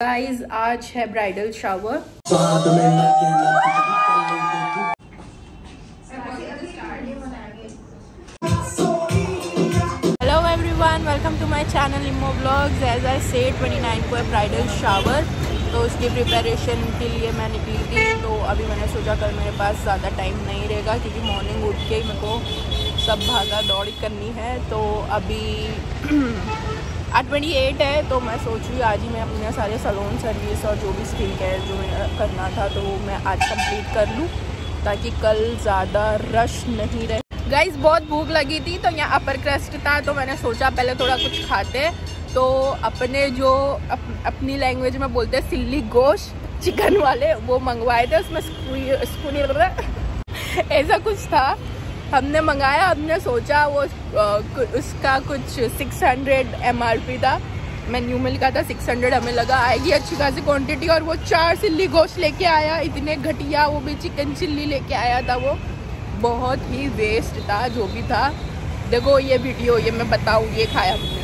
Guys आज है bridal shower. Hello everyone, welcome to my channel emo vlogs. As I said 29 को है bridal shower, तो उसकी प्रिपरेशन के लिए मैं निकली थी। तो अभी मैंने सोचा कल मेरे पास ज़्यादा टाइम नहीं रहेगा क्योंकि मॉर्निंग उठ के ही मेरे को सब भागा दौड़ी करनी है। तो अभी 8:28 है, तो मैं सोच रही हूँ आज ही मैं अपने सारे सैलून सर्विस और जो भी स्किन केयर जो मेरा करना था तो मैं आज कंप्लीट कर लूँ ताकि कल ज़्यादा रश नहीं रहे। गाइस बहुत भूख लगी थी, तो यहाँ अपर क्रस्ट था तो मैंने सोचा पहले थोड़ा कुछ खाते। तो अपने जो अपनी लैंग्वेज में बोलते हैं सिल्ली गोश्त चिकन वाले, वो मंगवाए थे। उसमें स्पूनी ऐसा कुछ था, हमने मंगाया। हमने सोचा वो उसका कुछ 600 MRP था, मेन्यू में लिखा था 600। हमें लगा आएगी अच्छी खासी क्वांटिटी, और वो 4 सिल्ली गोश्त लेके आया, इतने घटिया। वो भी चिकन चिल्ली लेके आया था, वो बहुत ही वेस्ट था जो भी था। देखो ये वीडियो, ये मैं बताऊँ, ये खाया हमने।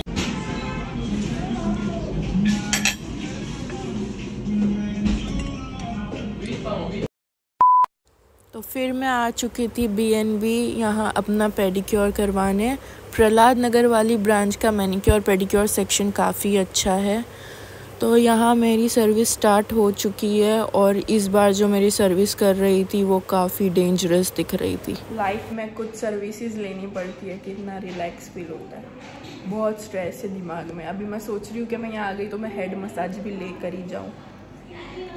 तो फिर मैं आ चुकी थी BNB यहाँ अपना पेडिक्योर करवाने। प्रहलाद नगर वाली ब्रांच का मैनिक्योर पेडिक्योर सेक्शन काफ़ी अच्छा है। तो यहाँ मेरी सर्विस स्टार्ट हो चुकी है, और इस बार जो मेरी सर्विस कर रही थी वो काफ़ी डेंजरस दिख रही थी। लाइफ में कुछ सर्विसेज लेनी पड़ती है, कितना रिलैक्स फील होता है। बहुत स्ट्रेस है दिमाग में। अभी मैं सोच रही हूँ कि मैं यहाँ आ गई तो मैं हेड मसाज भी लेकर ही जाऊँ।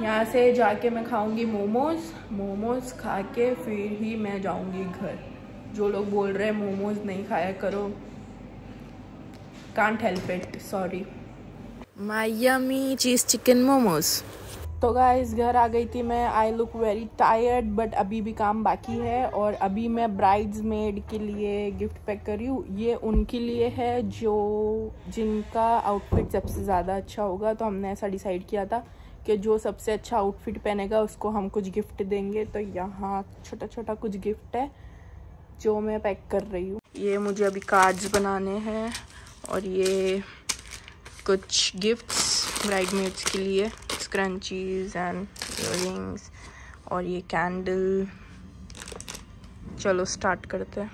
यहाँ से जाके मैं खाऊंगी मोमोज़ खा के फिर ही मैं जाऊंगी घर। जो लोग बोल रहे हैं मोमोज़ नहीं खाया करो, can't help it, sorry. My yummy cheese chicken momos. तो गाइस घर आ गई थी मैं। I look very tired, but अभी भी काम बाकी है। और अभी मैं ब्राइड्स मेड के लिए गिफ्ट पैक कर रही हूँ। ये उनके लिए है जिनका आउटफिट सबसे ज़्यादा अच्छा होगा। तो हमने ऐसा डिसाइड किया था कि जो सबसे अच्छा आउटफिट पहनेगा उसको हम कुछ गिफ्ट देंगे। तो यहाँ छोटा छोटा कुछ गिफ्ट है जो मैं पैक कर रही हूँ। ये मुझे अभी कार्ड्स बनाने हैं, और ये कुछ गिफ्ट्स ब्राइडमेड्स के लिए, स्क्रंचीज एंड इयररिंग्स, और ये कैंडल। चलो स्टार्ट करते हैं।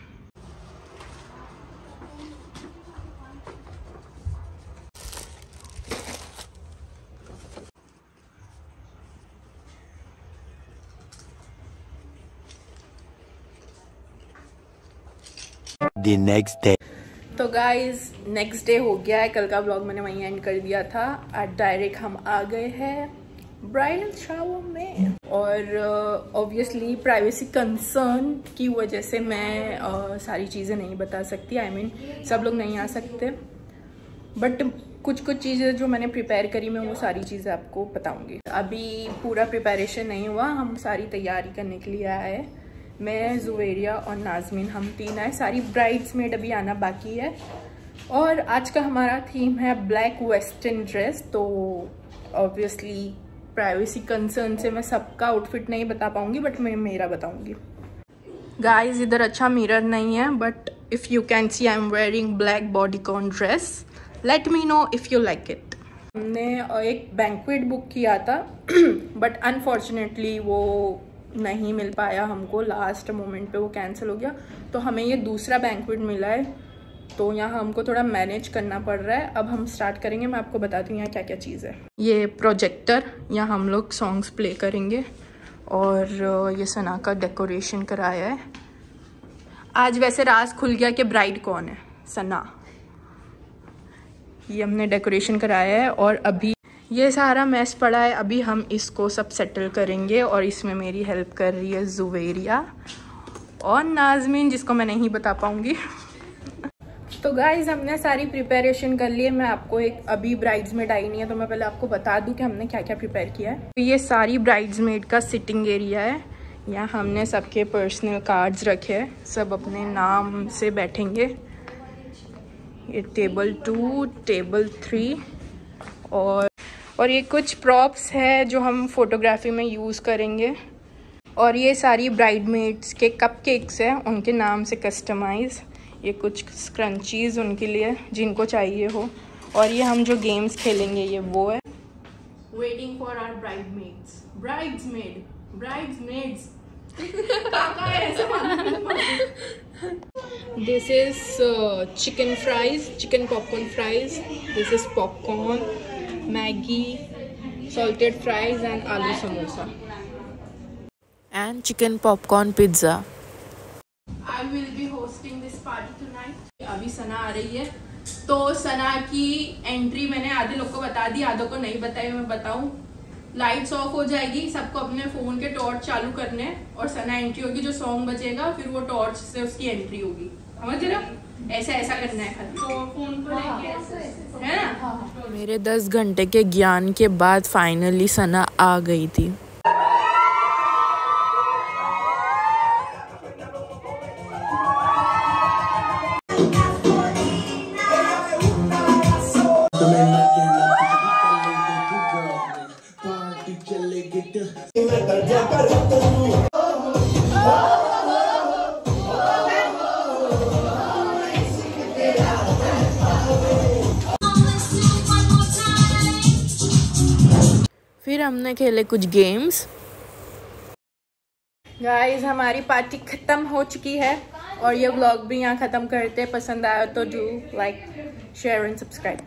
The next day. तो गाइज नेक्स्ट डे हो गया है। कल का ब्लॉग मैंने वहीं एंड कर दिया था। आज डायरेक्ट हम आ गए हैं ब्राइडल शावर में, और ऑब्वियसली प्राइवेसी कंसर्न की वजह से मैं सारी चीज़ें नहीं बता सकती। I mean, सब लोग नहीं आ सकते, बट कुछ चीज़ें जो मैंने प्रिपेयर करी मैं वो सारी चीज़ें आपको बताऊंगी। अभी पूरा प्रिपरेशन नहीं हुआ, हम सारी तैयारी करने के लिए आए हैं। मैं, जुवेरिया और नाजमीन, हम तीन आए। सारी ब्राइड्स मेड अभी आना बाकी है। और आज का हमारा थीम है ब्लैक वेस्टर्न ड्रेस। तो ऑब्वियसली प्राइवेसी कंसर्न से मैं सबका आउटफिट नहीं बता पाऊंगी, बट मैं मेरा बताऊंगी। गाइस इधर अच्छा मिरर नहीं है, but if you can see I am wearing black bodycon dress. Let me know if you like it. हमने एक बैंक्वेट बुक किया था बट अनफॉर्चुनेटली वो नहीं मिल पाया हमको। लास्ट मोमेंट पे वो कैंसिल हो गया, तो हमें ये दूसरा बैंक्वेट मिला है। तो यहाँ हमको थोड़ा मैनेज करना पड़ रहा है। अब हम स्टार्ट करेंगे। मैं आपको बताती हूँ यहाँ क्या क्या चीज़ है। ये प्रोजेक्टर, यहाँ हम लोग सॉन्ग्स प्ले करेंगे। और ये सना का डेकोरेशन कराया है। आज वैसे राज खुल गया कि ब्राइड कौन है, सना। ये हमने डेकोरेशन कराया है, और अभी ये सारा मैस पड़ा है। अभी हम इसको सब सेटल करेंगे, और इसमें मेरी हेल्प कर रही है जुवेरिया और नाजमीन, जिसको मैं नहीं बता पाऊंगी। तो गाइज हमने सारी प्रिपरेशन कर ली है। मैं आपको एक, अभी ब्राइड्समेड आई नहीं है तो मैं पहले आपको बता दूं कि हमने क्या क्या प्रिपेयर किया है। तो ये सारी ब्राइड्समेड का सिटिंग एरिया है। यहाँ हमने सबके पर्सनल कार्ड्स रखे हैं, सब अपने नाम से बैठेंगे। ये टेबल 2, टेबल 3, और ये कुछ प्रॉप्स है जो हम फोटोग्राफी में यूज़ करेंगे। और ये सारी ब्राइडमेड्स के कपकेक्स हैं, उनके नाम से कस्टमाइज़। ये कुछ स्क्रंचीज़ उनके लिए जिनको चाहिए हो। और ये हम जो गेम्स खेलेंगे ये वो है। waiting for our bridesmaids. This is chicken popcorn fries. This is popcorn, Maggie, salted fries and aloo samosa. And chicken popcorn pizza. I will be hosting this party tonight. अभी सना आ रही है, तो सना की एंट्री मैंने आधे लोग को बता दी, आधों को नहीं बताई। मैं बताऊं, लाइट्स ऑफ हो जाएगी, सबको अपने फोन के टॉर्च चालू करने, और सना एंट्री होगी, जो सॉन्ग बजेगा फिर वो टॉर्च से उसकी एंट्री होगी। समझ रहे हो? ऐसा करना है खाली, तो फोन को लेके, है ना? मेरे 10 घंटे के ज्ञान के बाद फाइनली सना आ गई थी। फिर हमने खेले कुछ गेम्स। गाइस, हमारी पार्टी खत्म हो चुकी है और ये व्लॉग भी यहाँ खत्म करते हैं। पसंद आया तो do like, share and subscribe.